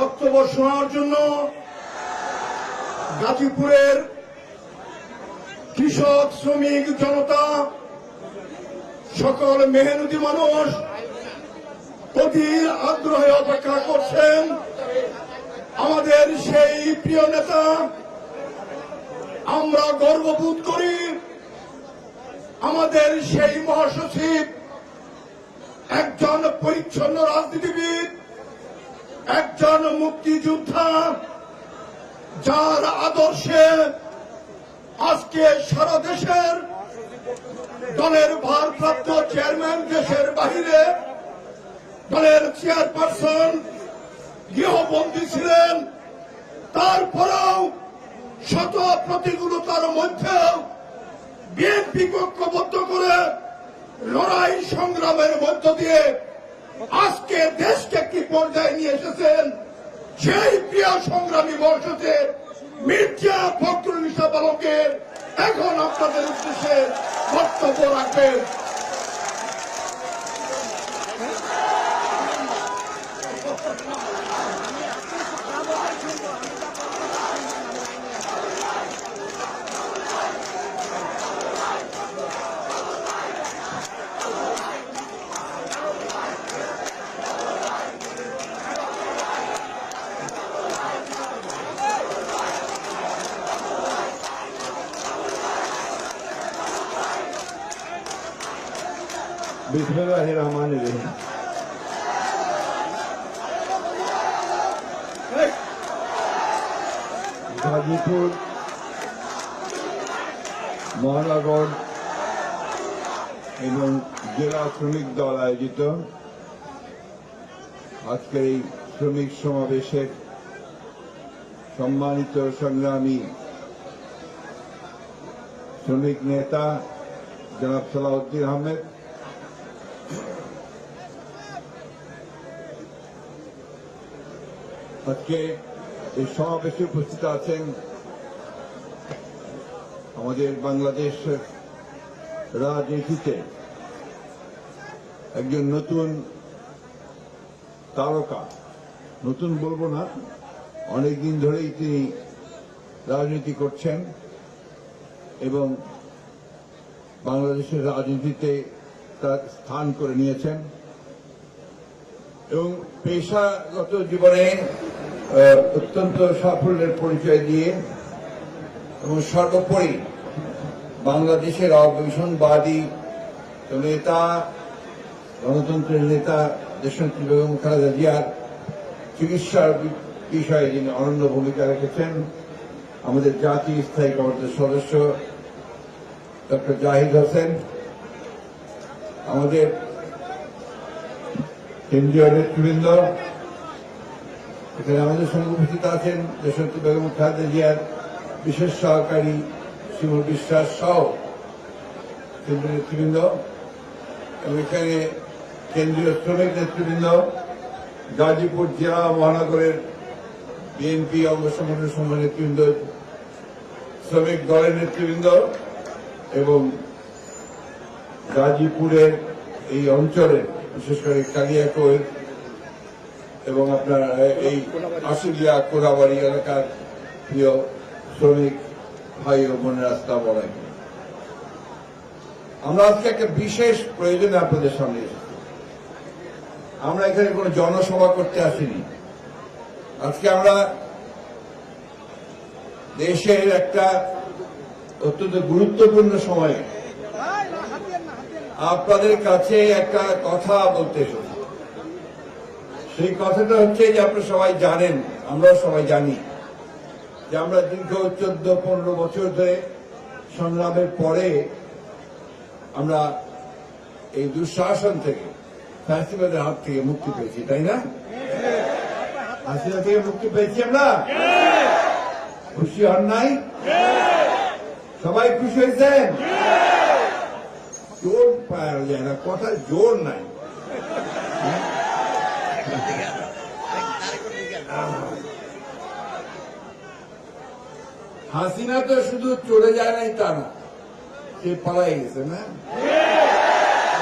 বক্তব্য শোনার জন্য গাজীপুরের কৃষক শ্রমিক জনতা সকল মেহনতি মানুষ অধীর আগ্রহে অপেক্ষা করছেন আমাদের সেই প্রিয় নেতা। আমরা গর্ববোধ করি আমাদের সেই মহাসচিব একজন পরিচ্ছন্ন রাজনীতিবিদ, একজন মুক্তিযোদ্ধা, যার আদর্শে আজকে সারা দেশের দলের ভারপ্রাপ্ত চেয়ারম্যান দেশের বাহিরে, দলের চেয়ারপারসন গৃহবন্দী ছিলেন। তারপরেও শত প্রতিকূলতার মধ্যেও বিএনপি ঐক্যবদ্ধ করে লড়াই সংগ্রামের মধ্য দিয়ে আজকে দেশকে একটি পর্যায়ে নিয়ে এসেছেন। সেই প্রিয় সংগ্রামী বর্ষতে মির্জা ফখরুল ইসলাম আলমগীর এখন আপনাদের উদ্দেশ্যে বক্তব্য রাখবেন। বিসমিল্লাহির রহমানির রহিম। গাজীপুর মহানগর এবং জেলা শ্রমিক দল আয়োজিত আজকের এই শ্রমিক সমাবেশের সম্মানিত সংগ্রামী শ্রমিক নেতা জনাব সালাউদ্দিন আহমেদ, আজকে এই সমাবেশে উপস্থিত আছেন আমাদের বাংলাদেশ রাজনীতিতে একজন নতুন তারকা। নতুন বলবো না, অনেকদিন ধরেই তিনি রাজনীতি করছেন এবং বাংলাদেশের রাজনীতিতে তার স্থান করে নিয়েছেন এবং পেশাগত জীবনে অত্যন্ত সাফল্যের পরিচয় দিয়ে এবং সর্বোপরি বাংলাদেশের অবৈষম্যবাদী নেতা, গণতন্ত্রের নেতা দেশনেত্রী বেগম খালেদা জিয়ার চিকিৎসার বিষয়ে যিনি অনন্য ভূমিকা রেখেছেন, আমাদের জাতীয় স্থায়ী কমিটির সদস্য ডক্টর জাহিদ হোসেন, আমাদের কেন্দ্রীয় নেতৃবৃন্দ, এখানে আমাদের সঙ্গে উপস্থিত আছেন দেশনেত্রী বেগম খালেদা জিয়ার বিশেষ সহকারী শিমুল বিশ্বাস সহ কেন্দ্রীয় নেতৃবৃন্দ এবং এখানে কেন্দ্রীয় শ্রমিক নেতৃবৃন্দ, গাজীপুর জেলা মহানগরের বিএনপি অঙ্গ সংগঠনের সমূহ নেতৃবৃন্দ, শ্রমিক দলের নেতৃবৃন্দ এবং গাজীপুরের এই অঞ্চলের বিশেষ করে কালিয়াকৈর এবং আপনার এই আশুলিয়া কোরাবাড়ি এলাকার প্রিয় শ্রমিক ভাই ও বোনের আসসালামু আলাইকুম। আমরা আজকে একটা বিশেষ প্রয়োজনে আপনাদের সামনে এসেছি। আমরা এখানে কোনো জনসভা করতে আসিনি। আজকে আমরা দেশের একটা অত্যন্ত গুরুত্বপূর্ণ সময়ে আপনাদের কাছে একটা কথা বলতে এসেছি। সেই কথাটা হচ্ছে যে আপনারা সবাই জানেন, আমরাও সবাই জানি যে আমরা দীর্ঘ 14-15 বছর ধরে সংগ্রামের পরে আমরা এই দুঃশাসন থেকে, ফ্যাসিবাদের হাত থেকে মুক্তি পেয়েছি, তাই না? হাসিনা থেকে মুক্তি পেয়েছি আমরা। খুশি হন নাই? সবাই খুশি হয়েছেন? জোর পাওয়া যায় না, কথার জোর নাই। হাসিনা তো শুধু চলে যায় নাই তা না, সে পালাই গেছে না?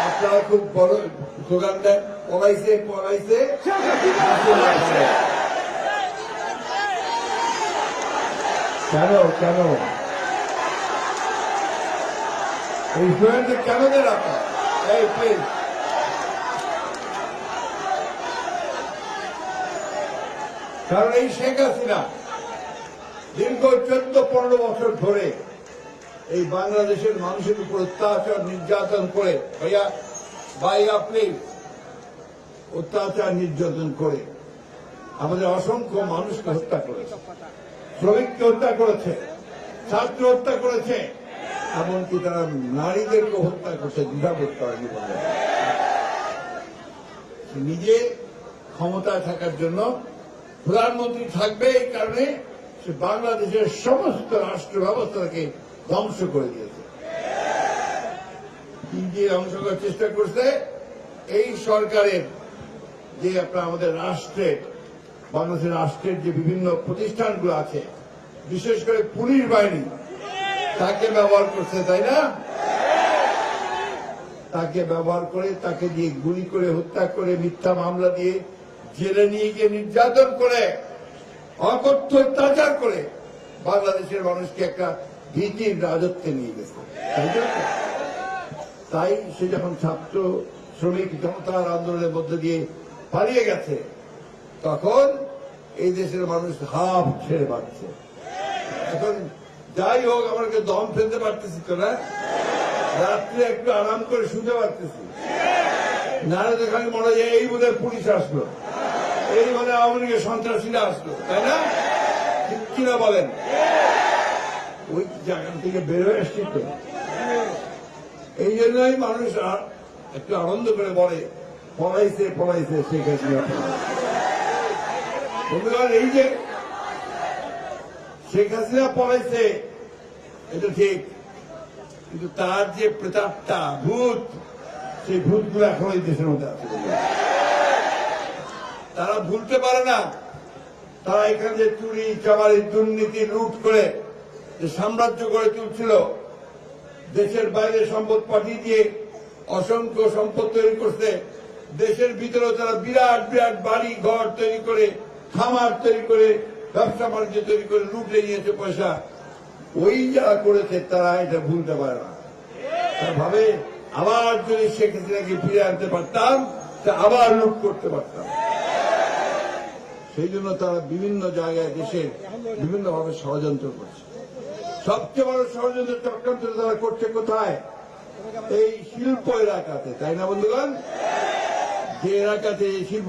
আপনারা খুব বড় স্লোগান দেন, পলাইছে পলাইছে। কেন কেন এই স্টুডেন্টদের কেন দেন আপনার? এই প্লিজ, কারণ এই শেখ হাসিনা দীর্ঘ 14-15 বছর ধরে এই বাংলাদেশের মানুষের উপর অত্যাচার নির্যাতন করে, ভাইয়া প্লিজ, অত্যাচার নির্যাতন করে আমাদের অসংখ্য মানুষকে হত্যা করেছে, শ্রমিককে হত্যা করেছে, ছাত্র হত্যা করেছে, এমনকি তারা নারীদেরকে হত্যা করছে, দ্বিধাবোধ করেনি বলে। নিজে ক্ষমতায় থাকার জন্য প্রধানমন্ত্রী থাকবে, এই কারণে সে বাংলাদেশের সমস্ত রাষ্ট্র ব্যবস্থাকে ধ্বংস করে দিয়েছে। কি যে ধ্বংস করার চেষ্টা করছে এই সরকারের, যে আপনার আমাদের রাষ্ট্রের, বাংলাদেশের রাষ্ট্রের যে বিভিন্ন প্রতিষ্ঠানগুলো আছে, বিশেষ করে পুলিশ বাহিনী, তাকে ব্যবহার করছে, তাই না? তাকে ব্যবহার করে, তাকে দিয়ে গুলি করে, হত্যা করে, মিথ্যা মামলা দিয়ে জেলে নিয়ে গিয়ে নির্যাতন করে, অকথ্য অত্যাচার করে বাংলাদেশের মানুষকে একটা ভীতির রাজত্বে নিয়ে গেছে, তাই না? তাই সে যখন ছাত্র শ্রমিক জনতার আন্দোলনের মধ্যে দিয়ে পালিয়ে গেছে, তখন এই দেশের মানুষ হাফ ছেড়ে পাচ্ছে। এখন যাই হোক, আমাকে দম ফেলতে পারতেছি তো না, রাত্রে একটু আরাম করে শুতে পারতেছি, নাহলে তো খালি মনে হয় এই বোধহয় পুলিশ আসলো, এই মানে আওয়ামী লীগের সন্ত্রাসীরা আসলো, তাই না? ঠিক কিনা বলেন? ওই জায়গা থেকে বের হয়ে আসছি তো, এই জন্যই মানুষ একটু আনন্দ করে বলে পলাইছে পলাইছে শেখ হাসিনা। বন্ধুগণ, এই যে শেখ হাসিনা পলাইছে এটা ঠিক, কিন্তু তার যে প্রেতাত্মা ভূত, সেই ভূতগুলো এখন এই দেশের মধ্যে আছে। তারা ভুলতে পারে না, তারা এখানে যে চুরি চামারি দুর্নীতি লুট করে যে সাম্রাজ্য গড়ে তুলছিল, দেশের বাইরে সম্পদ পাঠিয়ে দিয়ে অসংখ্য সম্পদ তৈরি করছে, দেশের ভিতরে তারা বিরাট বিরাট বাড়ি ঘর তৈরি করে, খামার তৈরি করে, ব্যবসা বাণিজ্য তৈরি করে লুটে নিয়েছে পয়সা। ওই যারা করেছে তারা এটা ভুলতে পারে না, তারা ভাবে আবার যদি শেখ হাসিনাকে ফিরে আনতে পারতাম তা আবার লুট করতে পারতাম। সেই জন্য তারা বিভিন্ন জায়গায় দেশের বিভিন্নভাবে ষড়যন্ত্র করছে। সবচেয়ে বড় ষড়যন্ত্র চক্রান্ত তারা করছে কোথায়? এই শিল্প এলাকাতে, তাই না বন্ধুগণ? যে এলাকাতে এই শিল্প,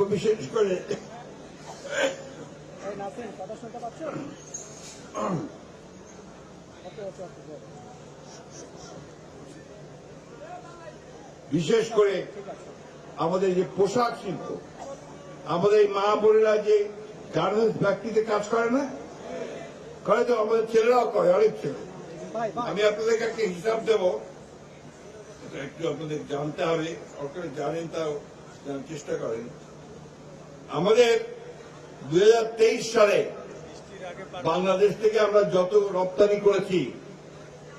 বিশেষ করে আমাদের যে পোশাক শিল্প, আমাদের এই মা বোনেরা যে গার্মেন্টস ফ্যাক্টরিতে কাজ করে না, করে তো, আমাদের ছেলেরাও করে, অনেক ছেলে। আমি আপনাদেরকে একটা হিসাব দেব, একটু আপনাদের জানতে হবে, সরকারে জানেন তাও জানার চেষ্টা করেন। আমাদের 2023 সালে বাংলাদেশ থেকে আমরা যত রপ্তানি করেছি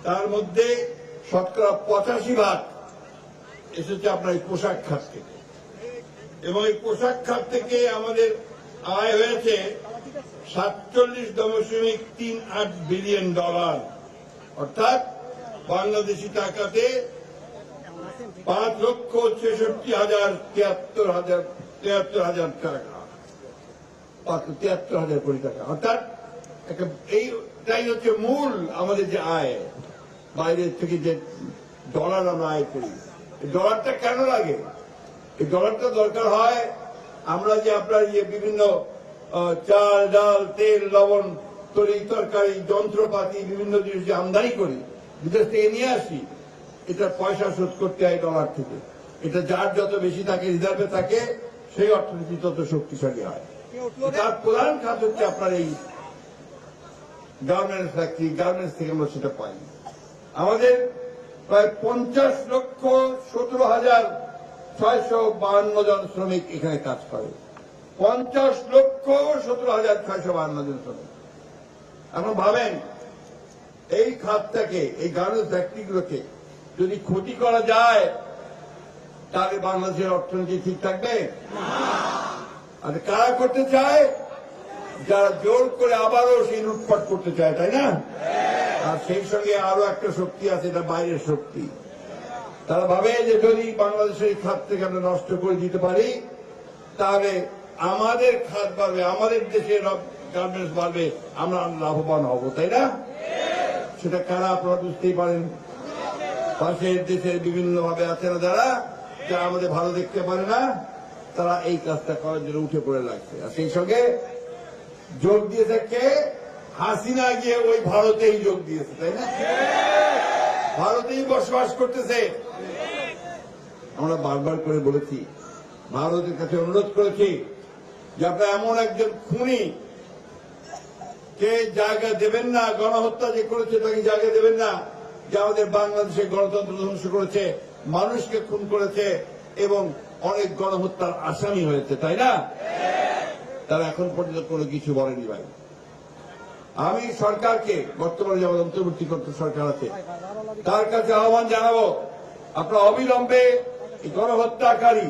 তার মধ্যে শতকরা 85% এসেছে আপনার এই পোশাক খাত থেকে, এবং এই পোশাক খাত থেকে আমাদের আয় হয়েছে $47.38 বিলিয়ন, অর্থাৎ বাংলাদেশি টাকাতে 5,66,73,000 টাকা, 73,000 কোটি টাকা। অর্থাৎ এইটাই হচ্ছে মূল আমাদের যে আয়, বাইরে থেকে যে ডলার আমরা আয় করি। এই ডলারটা কেন লাগে? এই ডলারটা দরকার হয় আমরা যে আপনার বিভিন্ন চাল ডাল তেল লবণ তরি তরকারি যন্ত্রপাতি বিভিন্ন জিনিস যে আমদানি করি, বিদেশ থেকে নিয়ে আসি, এটা পয়সা শোধ করতে হয় ডলার থেকে। এটা যার যত বেশি থাকে, রিজার্ভে থাকে, সেই অর্থনীতি তত শক্তিশালী হয়। তার প্রধান খাত হচ্ছে আপনার এই গার্মেন্টস ফ্যাক্টরি, গার্মেন্টস থেকে আমরা সেটা পাই। আমাদের প্রায় 50,17,652 জন শ্রমিক এখানে কাজ করে, 50,17,652 জন শ্রমিক। এখন ভাবেন, এই খাতটাকে, এই গার্মেন্টস ফ্যাক্টরিগুলোকে যদি ক্ষতি করা যায় তাহলে বাংলাদেশের অর্থনীতি ঠিক থাকবে? আর কারা করতে চায়? যারা জোর করে আবারও সেই লুটপাট করতে চায়, তাই না? আর সেই সঙ্গে আরো একটা শক্তি আছে, এটা বাইরের শক্তি। তারা ভাবে যে যদি বাংলাদেশের এই খাত থেকে আমরা নষ্ট করে দিতে পারি, তাহলে আমাদের খাত বাড়বে, আমাদের দেশের গার্মেন্টস বাড়বে, আমরা লাভবান হব, তাই না? সেটা কারা আপনারা বুঝতেই পারেন। পাশের দেশের বিভিন্ন ভাবে আছে না যারা আমাদের ভালো দেখতে পারে না, তারা এই কাজটা করার জন্য উঠে পড়ে লাগছে। আর সেই সঙ্গে যোগ দিয়েছে কে? হাসিনা গিয়ে ওই ভারতেই যোগ দিয়েছে, তাই না? ভারতেই বসবাস করতেছে। আমরা বারবার করে বলেছি, ভারতের কাছে অনুরোধ করেছি যে আপনারা এমন একজন খুনি কে জায়গা দেবেন না, গণহত্যা যে করেছে তাকে জায়গা দেবেন না, যে আমাদের বাংলাদেশের গণতন্ত্র ধ্বংস করেছে, মানুষকে খুন করেছে এবং অনেক গণহত্যার আসামি হয়েছে, তাই না? তারা এখন পর্যন্ত কোনো কিছু বলেনি। ভাই, আমি সরকারকে, বর্তমানে যেমন অন্তর্বর্তীকর্তা সরকার আছে, তার কাছে আহ্বান জানাবো, আপনারা অবিলম্বে এই গণহত্যাকারী,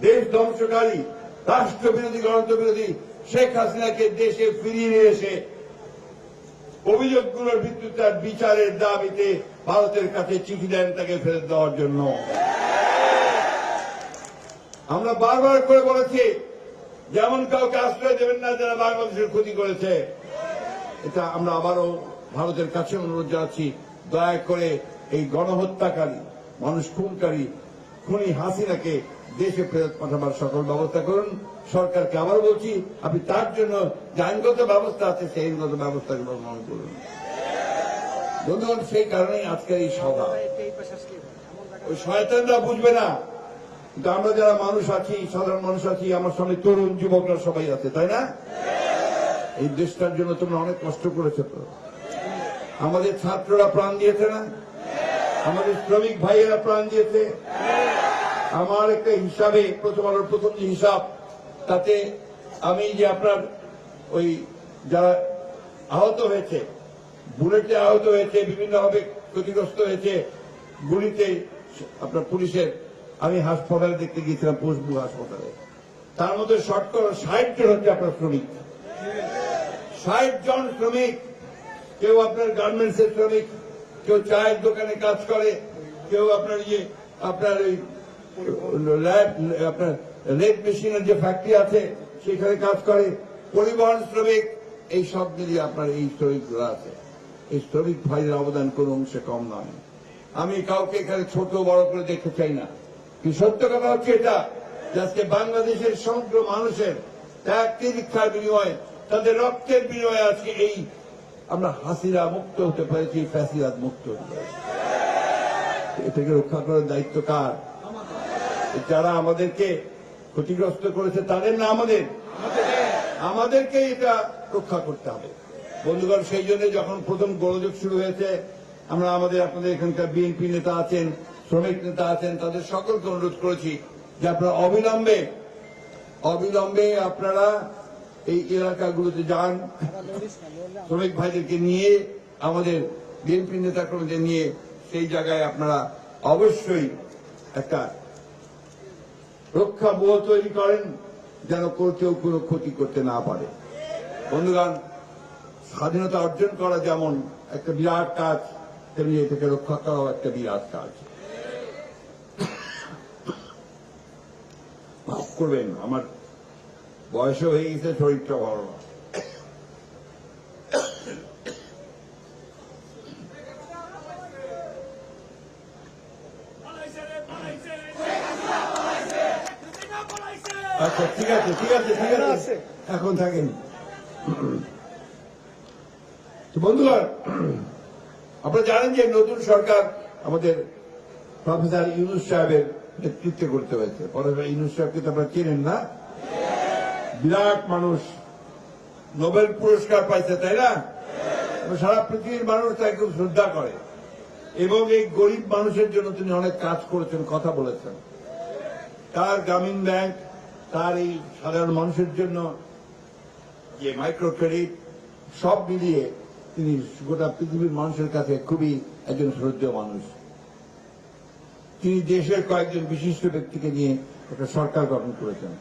দেশ ধ্বংসকারী, রাষ্ট্রবিরোধী, গণতন্ত্র বিরোধী শেখ হাসিনাকে দেশে ফিরিয়ে নিয়ে এসে অভিযোগগুলোর ভিত্তিতে তার বিচারের দাবিতে ভারতের কাছে চিঠি দেন তাকে ফেরত দেওয়ার জন্য। আমরা বারবার করে বলেছি, যেমন কাউকে আশ্রয় দেবেন না যারা বাংলাদেশের ক্ষতি করেছে। এটা আমরা আবারও ভারতের কাছে অনুরোধ জানাচ্ছি, দয়া করে এই গণহত্যাকারী, মানুষ খুনকারী, খুনি হাসিনাকে দেশে ফেরত পাঠাবার সকল ব্যবস্থা করুন। সরকারকে আবার বলছি, আপনি তার জন্য যে আইনগত ব্যবস্থা আছে সেই আইনগত ব্যবস্থাগুলো গ্রহণ করুন। বন্ধুগণ, সেই কারণেই আজকের এই সভা। ওই শয়তানরা বুঝবে না, কিন্তু আমরা যারা মানুষ আছি, সাধারণ মানুষ আছি, আমার সামনে তরুণ যুবকরা সবাই আছে, তাই না? এই দেশটার জন্য তোমরা অনেক কষ্ট করেছো তো। আমাদের ছাত্ররা প্রাণ দিয়েছে না? আমাদের শ্রমিক ভাইয়েরা প্রাণ দিয়েছে। আমার একটা হিসাবে, প্রথম আলোর প্রথম যে হিসাব, তাতে আমি যে আপনার ওই যারা আহত হয়েছে, বুলেটে আহত হয়েছে, বিভিন্নভাবে ক্ষতিগ্রস্ত হয়েছে গুলিতে, আপনার পুলিশের, আমি হাসপাতালে দেখতে গিয়েছিলাম, পোস্টবু হাসপাতালে। তার মধ্যে শতকরা 60 জন হচ্ছে আপনার শ্রমিক। 60 জন শ্রমিক। কেউ আপনার গার্মেন্টস এর শ্রমিক, কেউ চায়ের দোকানে কাজ করে, কেউ আপনার আপনার ওই আপনার লেদ মেশিনের যে ফ্যাক্টরি আছে সেখানে কাজ করে, পরিবহন শ্রমিক, এই সব মিলিয়ে আপনার এই শ্রমিকগুলো আছে। এই শ্রমিক ভাইয়ের অবদান কোন অংশে কম নয়। আমি কাউকে এখানে ছোট বড় করে দেখতে চাই না, কিন্তু সত্য কথা হচ্ছে এটা, যে আজকে বাংলাদেশের সমগ্র মানুষের ত্যাগ তিতিক্ষার বিনিময়ে, তাদের রক্তের বিনিময়ে আজকে এই আমরা হাসিনা মুক্ত হতে পেরেছি, ফ্যাসিবাদ মুক্ত হতে পেরেছি। এটাকে রক্ষা করার দায়িত্ব কার? যারা আমাদেরকে ক্ষতিগ্রস্ত করেছে তাদের না আমাদেরকে এটা রক্ষা করতে হবে। বন্ধুগণ, সেই জন্য যখন প্রথম গোলযোগ শুরু হয়েছে, আমরা আপনাদের এখানকার বিএনপি নেতা আছেন, শ্রমিক নেতা আছেন, তাদের সকলকে অনুরোধ করেছি যে আপনারা অবিলম্বে আপনারা এই এলাকাগুলোতে যান, শ্রমিক ভাইদেরকে নিয়ে, আমাদের বিএনপি নেতাকর্মীদের নিয়ে সেই জায়গায় আপনারা অবশ্যই একটা রক্ষা ব্যুহ তৈরি করেন, যেন কেউ কোনো ক্ষতি করতে না পারে। বন্ধুগণ, স্বাধীনতা অর্জন করা যেমন একটা বিরাট কাজ, তেমনি এটাকে রক্ষা করাও একটা বিরাট কাজ। মাফ করবেন, আমার বয়সও হয়ে গেছে, শরীরটা ভালো না। আচ্ছা, ঠিক আছে, এখন থাকেন। বন্ধুগণ, আপনারা জানেন যে নতুন সরকার আমাদের প্রফেসর ইউনূস সাহেবের নেতৃত্বে করতে হয়েছে। প্রফেসর ইউনূস সাহেবকে তো আপনারা চেনেন না? বিরাট মানুষ, নোবেল পুরস্কার পাইছে, তাই না? সারা পৃথিবীর মানুষ তাকে খুব শ্রদ্ধা করে, এবং এই গরিব মানুষের জন্য তিনি অনেক কাজ করেছেন, কথা বলেছেন। তার গ্রামীণ ব্যাংক, তার এই সাধারণ মানুষের জন্য যে মাইক্রো ক্রেডিট, সব মিলিয়ে তিনি গোটা পৃথিবীর মানুষের কাছে খুবই একজন শ্রদ্ধেয় মানুষ। তিনি দেশের কয়েকজন বিশিষ্ট ব্যক্তিকে নিয়ে একটা সরকার গঠন করেছেন।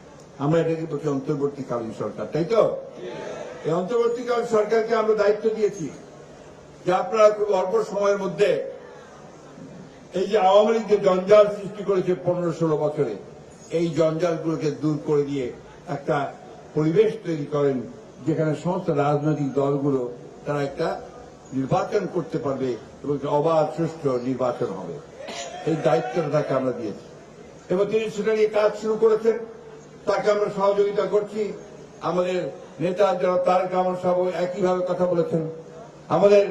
আমরা এটাকে বলছি অন্তর্বর্তীকালীন সরকার, তাই তো? এই অন্তর্বর্তীকালীন সরকারকে আমরা দায়িত্ব দিয়েছি যে আপনারা খুব অল্প সময়ের মধ্যে এই যে আওয়ামী লীগ যে জঞ্জাল সৃষ্টি করেছে 15-16 বছরে, এই জঞ্জালগুলোকে দূর করে দিয়ে একটা পরিবেশ তৈরি করেন যেখানে সমস্ত রাজনৈতিক দলগুলো তারা একটা নির্বাচন করতে পারবে এবং অবাধ সুষ্ঠু নির্বাচন হবে। এই দায়িত্বটা তাকে আমরা দিয়েছি এবং তিনি সেটা নিয়ে কাজ শুরু করেছেন। তাকে আমরা সহযোগিতা করছি। আমাদের নেতা যারা তারেক রহমান সাহেব একইভাবে কথা বলেছেন। আমাদের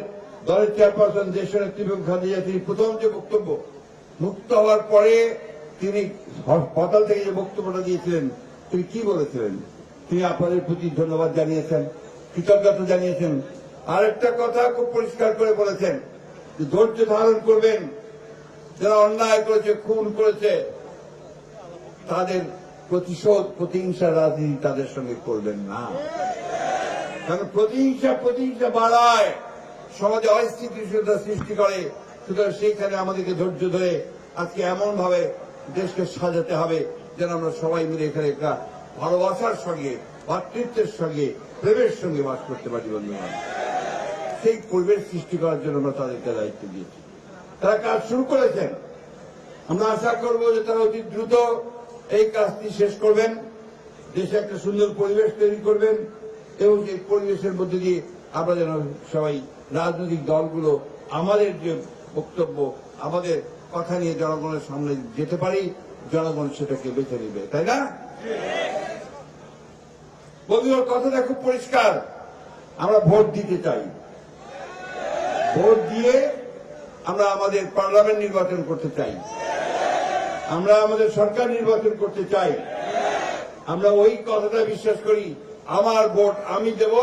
দলের চেয়ারপারসন দেশনেত্রী বেগম খালেদা জিয়া, তিনি প্রথম যে বক্তব্য মুক্ত হওয়ার পরে তিনি হাসপাতাল থেকে যে বক্তব্যটা দিয়েছিলেন, তিনি কি বলেছিলেন? তিনি আপনাদের প্রতি ধন্যবাদ জানিয়েছেন, কৃতজ্ঞতা জানিয়েছেন। আরেকটা কথা খুব পরিষ্কার করে বলেছেন যে ধৈর্য ধারণ করবেন, যারা অন্যায় করেছে, খুন করেছে, তাদের প্রতিহিংসার রাজনীতি তাদের সঙ্গে করবেন না। কারণ প্রতিহিংসা বাড়ায়, সমাজে অস্থিতিশীলতা সৃষ্টি করে। সুতরাং সেইখানে আমাদেরকে ধৈর্য ধরে আজকে এমন ভাবে দেশকে সাজাতে হবে যেন আমরা সবাই মিলে এখানে একটা ভালোবাসার সঙ্গে, ভাতৃত্বের সঙ্গে, প্রেমের সঙ্গে বাস করতে পারি বন্ধুগণ। সেই পরিবেশ সৃষ্টি করার জন্য আমরা তাদেরকে দায়িত্ব দিয়েছি। তারা কাজ শুরু করেছেন। আমরা আশা করব যে তারা অতি দ্রুত এই কাজটি শেষ করবেন, দেশে একটা সুন্দর পরিবেশ তৈরি করবেন এবং সেই পরিবেশের মধ্যে দিয়ে আমরা যেন সবাই রাজনৈতিক দলগুলো আমাদের যে বক্তব্য, আমাদের কথা নিয়ে জনগণের সামনে যেতে পারি, জনগণ সেটাকে বেছে নেবে, তাই না? বন্ধুগণ, কথাটা খুব পরিষ্কার। আমরা ভোট দিতে চাই, ভোট দিয়ে আমরা আমাদের পার্লামেন্ট নির্বাচন করতে চাই, আমরা আমাদের সরকার নির্বাচন করতে চাই। আমরা ওই কথাটা বিশ্বাস করি, আমার ভোট আমি দেব,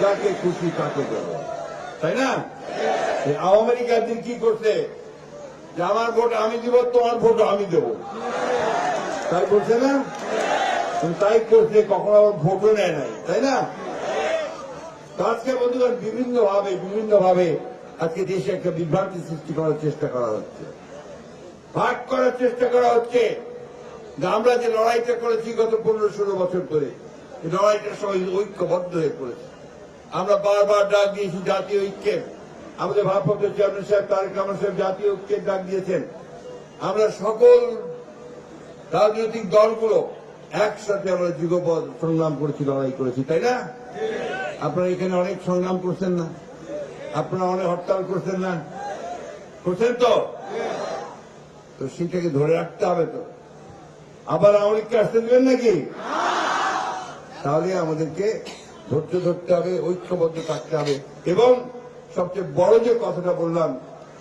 যাকে খুশি তাকে দেব, তাই না? আওয়ামী লীগ একদিন কি করছে যে আমার ভোট আমি দিব, তোমার ভোট আমি দেব, তাই করছে না? তাই করছে, কখনো আবার ভোটও নেয় নাই, তাই না? আজকে বন্ধুগণ বিভিন্ন ভাবে আজকে দেশে একটা বিভ্রান্তি সৃষ্টি করার চেষ্টা করা হচ্ছে, ভাগ করার চেষ্টা করা হচ্ছে। আমরা যে লড়াইটা করেছি গত 15-16 বছর ধরে, এই লড়াইটার সবাই ঐক্যবদ্ধ হয়ে পড়েছে। আমরা বারবার ডাক দিয়েছি জাতীয় ঐক্যের। আমাদের ভারপ্রাপ্ত চেয়ারম্যান সাহেব তারেক রহমান সাহেব জাতীয় ঐক্যের ডাক দিয়েছেন। আমরা সকল রাজনৈতিক দলগুলো একসাথে আমরা যুগপৎ সংগ্রাম করেছি, লড়াই করেছি, তাই না? আপনারা এখানে অনেক সংগ্রাম করছেন না? আপনারা অনেক হরতাল করছেন না? করছেন তো? তো সেটাকে ধরে রাখতে হবে। তো আবার আওয়ামীকে আসতে দেবেন নাকি? তাহলে আমাদেরকে ধৈর্য ধরতে হবে, ঐক্যবদ্ধ থাকতে হবে এবং সবচেয়ে বড় যে কথাটা বললাম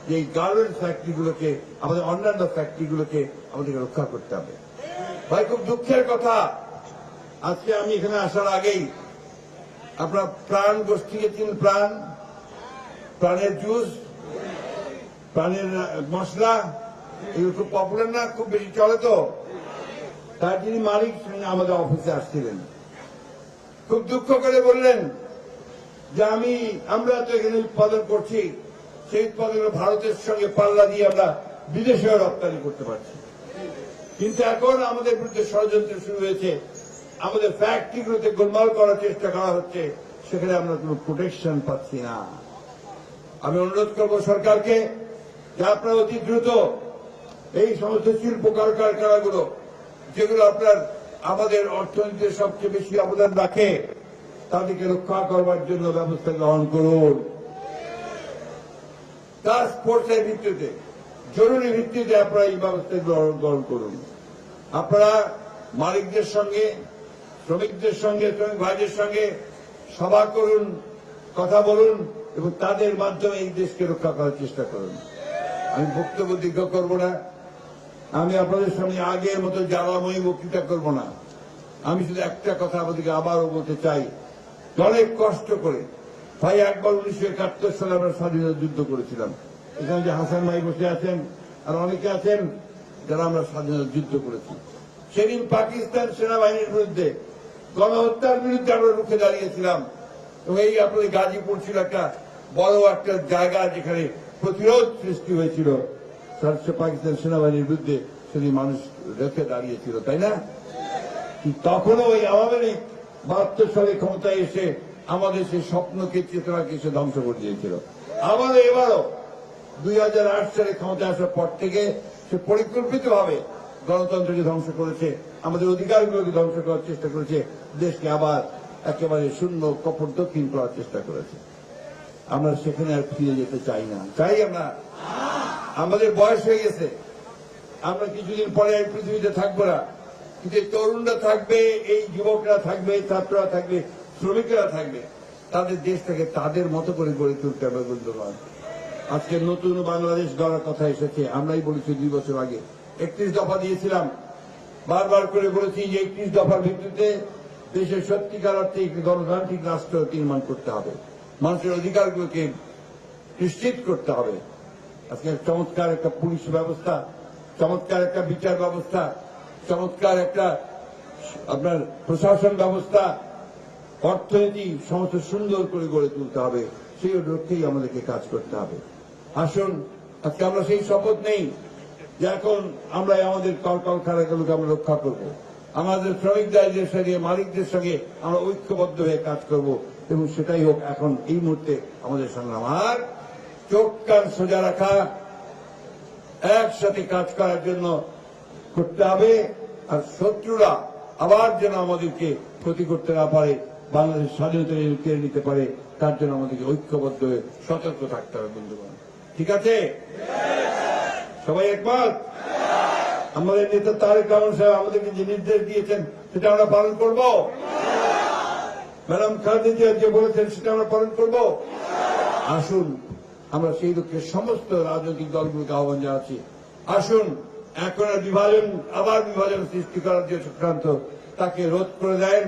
যে এই গার্মেন্টস ফ্যাক্টরিগুলোকে, আমাদের অন্যান্য ফ্যাক্টরিগুলোকে আমাদেরকে রক্ষা করতে হবে। ভাই, খুব দুঃখের কথা, আজকে আমি এখানে আসার আগেই আপনার প্রাণ গোষ্ঠীকে চিনেন? প্রাণের জুস, প্রাণের মশলা, এগুলো খুব পপুলার না, খুব বেশি চলে। তো তার যিনি মালিক আমাদের অফিসে আসছিলেন, খুব দুঃখ করে বললেন যে আমরা তো এখানে উৎপাদন করছি, সেই উৎপাদন ভারতের সঙ্গে পাল্লা দিয়ে আমরা বিদেশেও রপ্তানি করতে পারছি, কিন্তু এখন আমাদের বিরুদ্ধে ষড়যন্ত্র শুরু হয়েছে, আমাদের ফ্যাক্টরিগুলোতে গোলমাল করার চেষ্টা করা হচ্ছে, সেখানে আমরা কোনো প্রোটেকশন পাচ্ছি না। আমি অনুরোধ করব সরকারকে যে আপনারা অতি দ্রুত এই সমস্ত শিল্প কারখানাগুলো, যেগুলো আপনার আমাদের অর্থনীতিতে সবচেয়ে বেশি অবদান রাখে, তাদেরকে রক্ষা করবার জন্য ব্যবস্থা গ্রহণ করুন। টাস্ক ফোর্সের ভিত্তিতে, জরুরি ভিত্তিতে আপনারা এই ব্যবস্থা গ্রহণ করুন। আপনারা মালিকদের সঙ্গে, শ্রমিকদের সঙ্গে, শ্রমিক ভাইদের সঙ্গে সভা করুন, কথা বলুন এবং তাদের মাধ্যমে এই দেশকে রক্ষা করার চেষ্টা করুন। আমি বক্তব্য দীর্ঘ করব না, আমি আপনাদের সামনে আগের মতো জ্বালাময়ী বক্তৃতা করব না। আমি শুধু একটা কথা আপনাদেরকে আবারও বলতে চাই, অনেক কষ্ট করে ভাই, একবার 1971 সালে আমরা স্বাধীনতা যুদ্ধ করেছিলাম। এখানে যে হাসান ভাই বসে আছেন আর অনেকে আছেন যারা আমরা স্বাধীনতা যুদ্ধ করেছি। সেদিন পাকিস্তান সেনাবাহিনীর বিরুদ্ধে, গণহত্যার বিরুদ্ধে আমরা রুখে দাঁড়িয়েছিলাম এবং এই আপনাদের গাজীপুর ছিল একটা বড় একটা জায়গা যেখানে প্রতিরোধ সৃষ্টি হয়েছিল পাকিস্তান সেনাবাহিনীর বিরুদ্ধে। সেদিন মানুষ রেখে দাঁড়িয়েছিল, তাই না? তখনও ওই আওয়ামী লীগ 72 সালে ক্ষমতায় এসে আমাদের সেই স্বপ্নকে চেতনাকে সে ধ্বংস করে দিয়েছিল। আমাদের এবারও 2008 সালে ক্ষমতা আসার পর থেকে সে পরিকল্পিতভাবে গণতন্ত্রকে ধ্বংস করেছে, আমাদের অধিকারগুলোকে ধ্বংস করার চেষ্টা করেছে, দেশকে আবার একেবারে শূন্য কপট দক্ষিণ করার চেষ্টা করেছে। আমরা সেখানে আর ফিরে যেতে চাই না। চাই আমরা? আমাদের বয়স হয়ে গেছে, আমরা কিছুদিন পরে এই পৃথিবীতে থাকবো না, কিন্তু এই তরুণরা থাকবে, এই যুবকরা থাকবে, ছাত্ররা থাকবে, শ্রমিকরা থাকবে, তাদের দেশটাকে তাদের মতো করে গড়ে তুলতে হবে বন্ধুগণ। আজকে নতুন বাংলাদেশ গড়ার কথা এসেছে। আমরাই বলেছি 2 বছর আগে 31 দফা দিয়েছিলাম, বারবার করে বলেছি যে 31 দফার ভিত্তিতে দেশের সত্যিকার অর্থে একটি গণতান্ত্রিক রাষ্ট্র নির্মাণ করতে হবে, মানুষের অধিকারগুলোকে নিশ্চিত করতে হবে। আজকে চমৎকার একটা পুলিশ ব্যবস্থা, চমৎকার একটা বিচার ব্যবস্থা, চমৎকার একটা আপনার প্রশাসন ব্যবস্থা, অর্থনীতি সমস্ত সুন্দর করে গড়ে তুলতে হবে। সেই লক্ষ্যেই আমাদেরকে কাজ করতে হবে। আসুন আজকে আমরা সেই শপথ নেই যে এখন আমরা আমাদের কলকারখানাগুলোকে আমরা রক্ষা করব, আমাদের শ্রমিকদের সঙ্গে মালিকদের সঙ্গে আমরা ঐক্যবদ্ধ হয়ে কাজ করব, এবং সেটাই হোক এখন এই মুহূর্তে আমাদের সংগ্রাম। আর চোখ কান সোজা রাখা, একসাথে কাজ করার জন্য করতে হবে। আর শত্রুরা আবার যেন আমাদেরকে ক্ষতি করতে না পারে, বাংলাদেশ স্বাধীনতা কেড়ে নিতে পারে, তার জন্য আমাদেরকে ঐক্যবদ্ধ হয়ে সতর্ক থাকতে হবে বন্ধুগণ। ঠিক আছে? সবাই একমত? আমাদের নেতা তারেক রহমান সাহেব আমাদেরকে যে নির্দেশ দিয়েছেন সেটা আমরা পালন করব। ম্যাডাম খালেদা জিয়া যে বলেছেন সেটা আমরা পালন করব। আসুন আমরা সেই লক্ষ্যে সমস্ত রাজনৈতিক দলগুলোকে আহ্বান জানাচ্ছি, আসুন এখন আর আবার বিভাজন সৃষ্টি করার যে চক্রান্ত, তাকে রোধ করে দেন,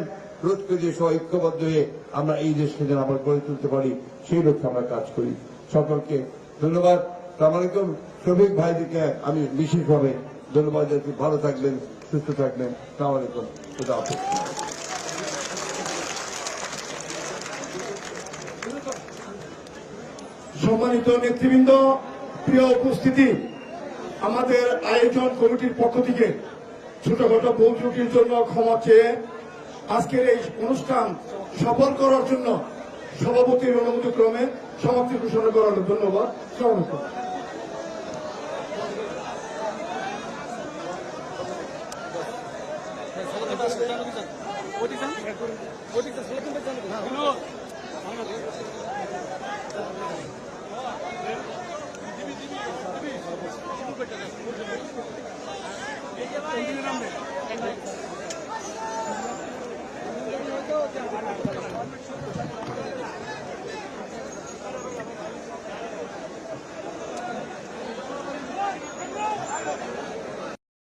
রোধ করে দিয়ে সবাই ঐক্যবদ্ধ হয়ে আমরা এই দেশকে যেন আবার গড়ে তুলতে পারি, সেই লক্ষ্যে আমরা কাজ করি। সকলকে ধন্যবাদ। আসসালামু আলাইকুম। শ্রমিক ভাইদেরকে আমি বিশেষভাবে ধন্যবাদ জানাচ্ছি। ভালো থাকবেন, সুস্থ থাকবেন। আসসালামু আলাইকুম। খুদা হাফেজ। সম্মানিত নেতৃবৃন্দ, প্রিয় উপস্থিতি, আমাদের আয়োজন কমিটির পক্ষ থেকে ছোটখাটো ভুল ত্রুটির জন্য ক্ষমা চেয়ে আজকের এই অনুষ্ঠান সফল করার জন্য সভাপতির অনুমতি ক্রমে সমাপ্তি ঘোষণা করা হলো। ধন্যবাদ। আসসালামু আলাইকুম।